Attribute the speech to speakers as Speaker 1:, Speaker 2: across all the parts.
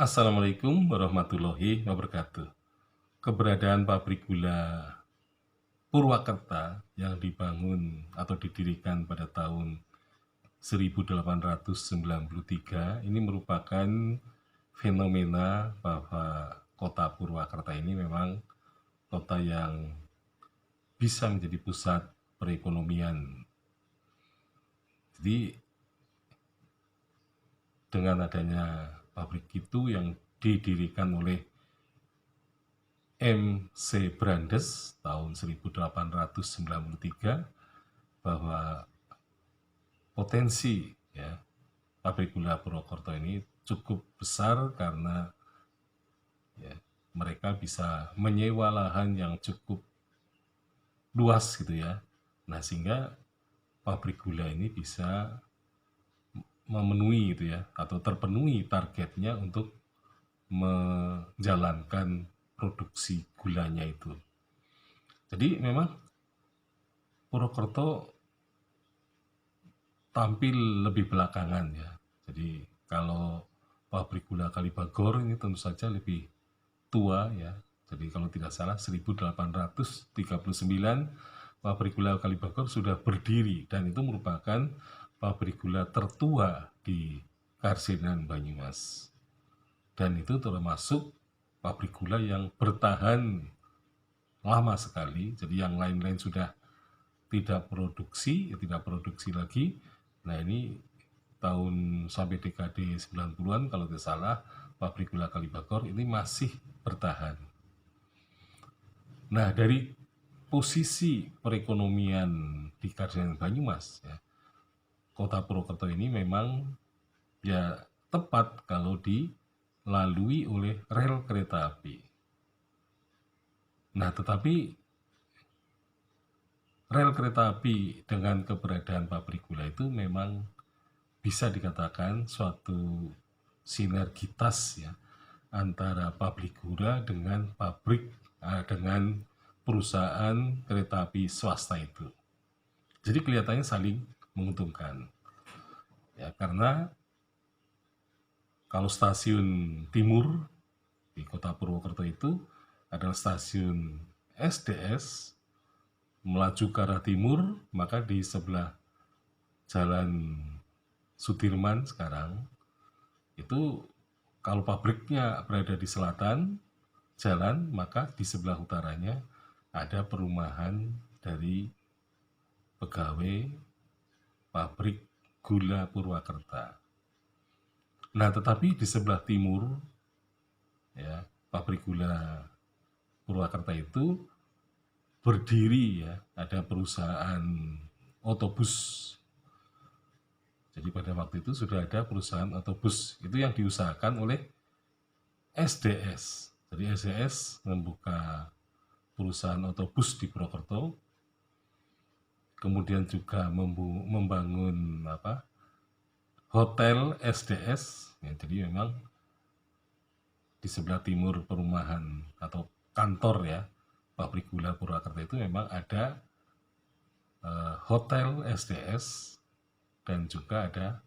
Speaker 1: Assalamualaikum warahmatullahi wabarakatuh. Keberadaan pabrik gula Purwakarta yang dibangun atau didirikan pada tahun 1893 ini merupakan fenomena bahwa kota Purwakarta ini memang kota yang bisa menjadi pusat perekonomian. Jadi dengan adanya pabrik itu yang didirikan oleh M.C. Brandes tahun 1893 bahwa potensi ya pabrik gula Purwokerto ini cukup besar karena ya, mereka bisa menyewa lahan yang cukup luas gitu ya. Nah, sehingga pabrik gula ini bisa memenuhi gitu ya atau terpenuhi targetnya untuk menjalankan produksi gulanya itu. Jadi memang Purwokerto tampil lebih belakangan ya. Jadi kalau pabrik gula Kalibagor ini tentu saja lebih tua ya. Jadi kalau tidak salah 1839 pabrik gula Kalibagor sudah berdiri dan itu merupakan pabrik gula tertua di Karsidenan Banyumas. Dan itu termasuk pabrik gula yang bertahan lama sekali. Jadi yang lain-lain sudah tidak produksi lagi. Nah, ini tahun sampai dekade 90-an kalau tidak salah pabrik gula Kalibagor ini masih bertahan. Nah, dari posisi perekonomian di Karsidenan Banyumas ya, kota Purwokerto ini memang ya tepat kalau dilalui oleh rel kereta api. Nah, tetapi rel kereta api dengan keberadaan pabrik gula itu memang bisa dikatakan suatu sinergitas ya antara pabrik gula dengan dengan perusahaan kereta api swasta itu. Jadi kelihatannya saling menguntungkan. Ya, karena kalau stasiun timur di kota Purwokerto itu adalah stasiun SDS melaju ke arah timur, maka di sebelah Jalan Sudirman sekarang itu kalau pabriknya berada di selatan jalan, maka di sebelah utaranya ada perumahan dari pegawai pabrik gula Purwakarta. Nah, tetapi di sebelah timur ya, pabrik gula Purwakarta itu berdiri ya, ada perusahaan otobus. Jadi pada waktu itu sudah ada perusahaan otobus itu yang diusahakan oleh SDS. Jadi SDS membuka perusahaan otobus di Purwokerto, kemudian juga membangun hotel SDS. Ya, jadi memang di sebelah timur perumahan atau kantor ya pabrik gula Purwakarta itu memang ada hotel SDS dan juga ada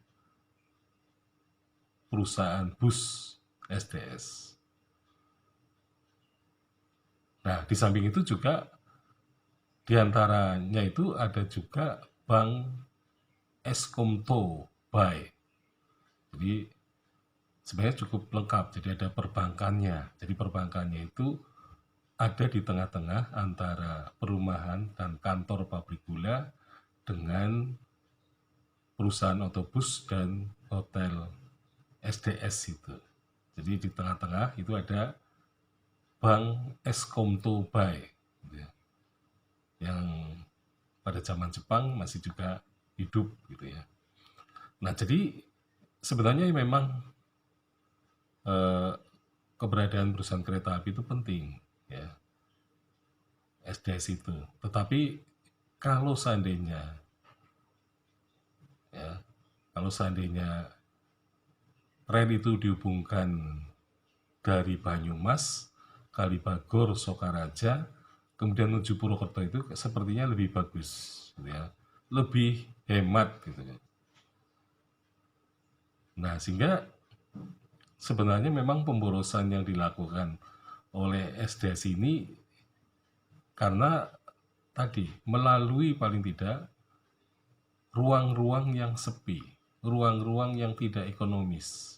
Speaker 1: perusahaan bus SDS. Nah, di samping itu juga diantaranya itu ada juga Bank Eskomto Bay. Jadi sebenarnya cukup lengkap, jadi ada perbankannya. Jadi perbankannya itu ada di tengah-tengah antara perumahan dan kantor pabrik gula dengan perusahaan otobus dan hotel SDS itu. Jadi di tengah-tengah itu ada Bank Eskomto Bay gitu ya, yang pada zaman Jepang masih juga hidup gitu ya. Nah, jadi sebenarnya memang keberadaan perusahaan kereta api itu penting ya, SDS itu. Tetapi kalau seandainya ya, kalau seandainya rel itu dihubungkan dari Banyumas, Kalibagor, Sokaraja, kemudian menuju Purwokerto itu sepertinya lebih bagus, gitu ya, lebih hemat gitu ya. Nah, sehingga sebenarnya memang pemborosan yang dilakukan oleh SDS ini karena tadi melalui paling tidak ruang-ruang yang sepi, ruang-ruang yang tidak ekonomis.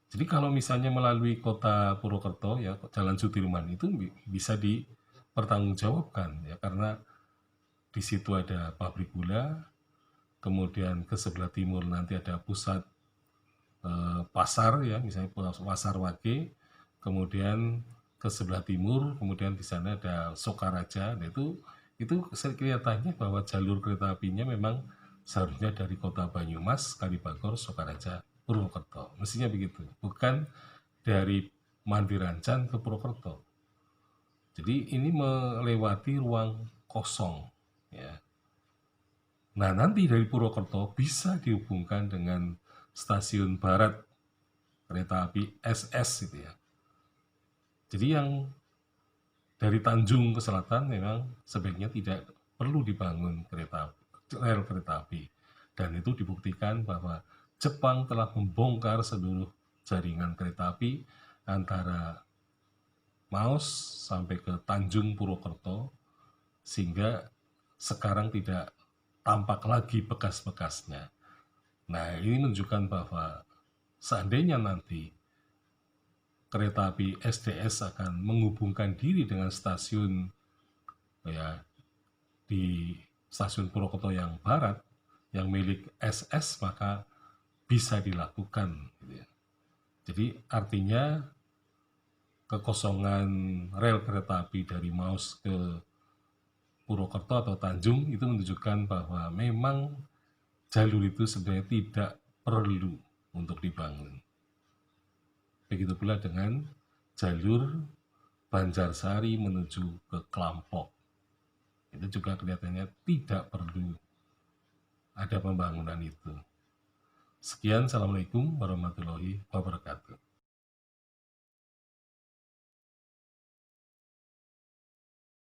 Speaker 1: Jadi kalau misalnya melalui kota Purwokerto ya Jalan Sudirman itu bisa dipertanggungjawabkan ya karena di situ ada pabrik gula, kemudian ke sebelah timur nanti ada pusat pasar ya misalnya pasar Wage, kemudian ke sebelah timur kemudian di sana ada Sokaraja. Nah, itu kelihatannya bahwa jalur kereta apinya memang seharusnya dari kota Banyumas, Kalibagor, Sokaraja, Purwokerto. Mestinya begitu, bukan dari Mandirancan ke Purwokerto. Jadi ini melewati ruang kosong ya. Nah, nanti dari Purwokerto bisa dihubungkan dengan stasiun barat kereta api SS gitu ya. Jadi yang dari Tanjung ke selatan memang sebaiknya tidak perlu dibangun rel kereta api. Dan itu dibuktikan bahwa Jepang telah membongkar seluruh jaringan kereta api antara Maus sampai ke Tanjung Purwokerto sehingga sekarang tidak tampak lagi bekas-bekasnya. Nah, ini menunjukkan bahwa seandainya nanti kereta api SDS akan menghubungkan diri dengan stasiun ya di stasiun Purwokerto yang barat yang milik SS, maka bisa dilakukan gitu ya. Jadi artinya kekosongan rel kereta api dari Maus ke Purwokerto atau Tanjung itu menunjukkan bahwa memang jalur itu sebenarnya tidak perlu untuk dibangun. Begitu pula dengan jalur Banjarsari menuju ke Klampok. Itu juga kelihatannya tidak perlu ada pembangunan itu. Sekian, Assalamualaikum warahmatullahi wabarakatuh.